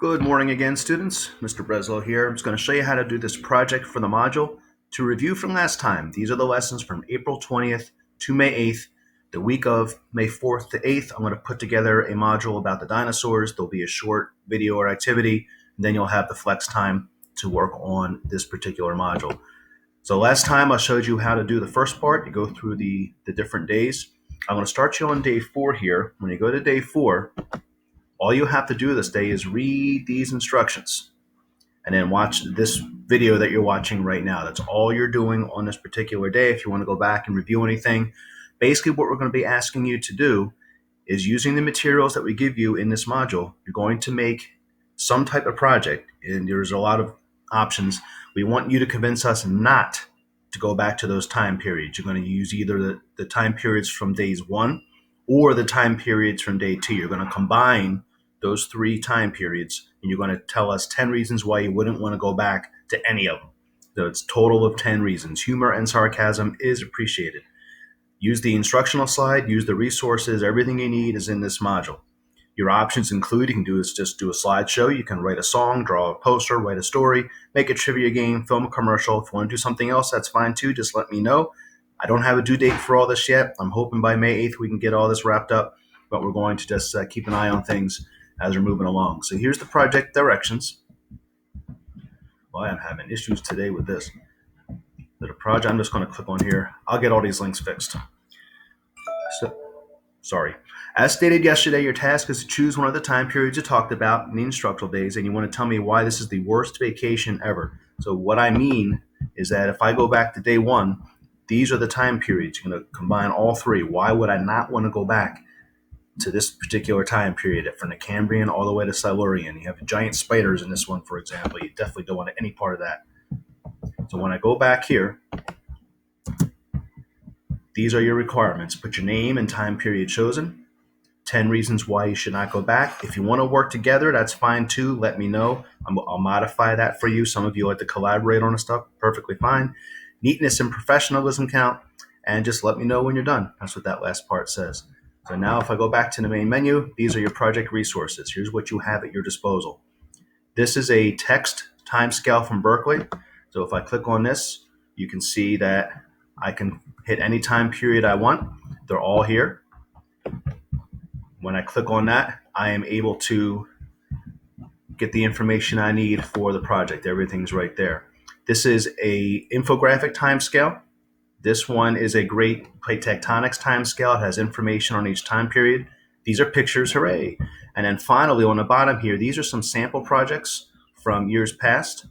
Good morning again, students. Mr. Breslow here. I'm just going to show you how to do this project for the module. To review from last time, these are the lessons from April 20th to May 8th. The week of May 4th to 8th, I'm going to put together a module about the dinosaurs. There'll be a short video or activity, and then you'll have the flex time to work on this particular module. So last time I showed you how to do the first part. You go through the different days. I'm going to start you on day 4 here. When you go to day 4, all you have to do this day is read these instructions and then watch this video that you're watching right now. That's all you're doing on this particular day. If you want to go back and review anything, basically what we're going to be asking you to do is, using the materials that we give you in this module, you're going to make some type of project, and there's a lot of options. We want you to convince us not to go back to those time periods. You're going to use either the time periods from days 1 or the time periods from day 2. You're going to combine those 3 time periods, and you're going to tell us 10 reasons why you wouldn't want to go back to any of them. So it's a total of 10 reasons. Humor and sarcasm is appreciated. Use the instructional slide, use the resources. Everything you need is in this module. Your options include, you can just do a slideshow. You can write a song, draw a poster, write a story, make a trivia game, film a commercial. If you want to do something else, that's fine too. Just let me know. I don't have a due date for all this yet. I'm hoping by May 8th we can get all this wrapped up, but we're going to just keep an eye on things as we're moving along. So here's the project directions. Well, I'm having issues today with this. The project, I'm just going to click on here. I'll get all these links fixed. So, sorry. As stated yesterday, your task is to choose one of the time periods you talked about in the instructional days, and you want to tell me why this is the worst vacation ever. So what I mean is that if I go back to day 1, these are the time periods. You're going to combine all 3. Why would I not want to go back to this particular time period, from the Cambrian all the way to Silurian? You have giant spiders in this one, for example. You definitely don't want any part of that. So when I go back here, these are your requirements. Put your name and time period chosen. 10 reasons why you should not go back. If you want to work together, that's fine too. Let me know. I'll modify that for you. Some of you like to collaborate on the stuff. Perfectly fine. Neatness and professionalism count. And just let me know when you're done. That's what that last part says. So now if I go back to the main menu, these are your project resources. Here's what you have at your disposal. This is a text timescale from Berkeley. So if I click on this, you can see that I can hit any time period I want. They're all here. When I click on that, I am able to get the information I need for the project. Everything's right there. This is a infographic timescale. This one is a great plate tectonics timescale. It has information on each time period. These are pictures, hooray. And then finally on the bottom here, these are some sample projects from years past.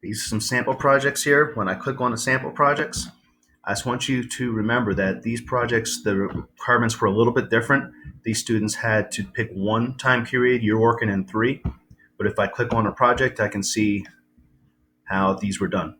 These are some sample projects here. When I click on the sample projects, I just want you to remember that these projects, the requirements were a little bit different. These students had to pick 1 time period. You're working in 3. But if I click on a project, I can see how these were done.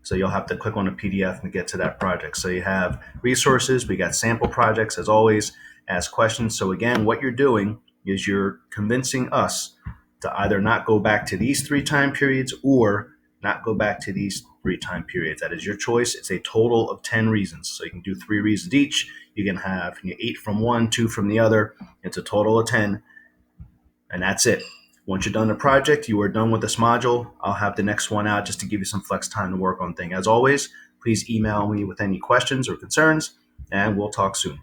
So you'll have to click on a PDF and get to that project. So you have resources. We got sample projects, as always. Ask questions. So again, what you're doing is you're convincing us to either not go back to these 3 time periods or not go back to these 3 time periods. That is your choice. It's a total of 10 reasons. So you can do 3 reasons each. You can have 8 from one, 2 from the other. It's a total of 10. And that's it. Once you're done the project, you are done with this module. I'll have the next one out just to give you some flex time to work on things. As always, please email me with any questions or concerns, and we'll talk soon. Bye.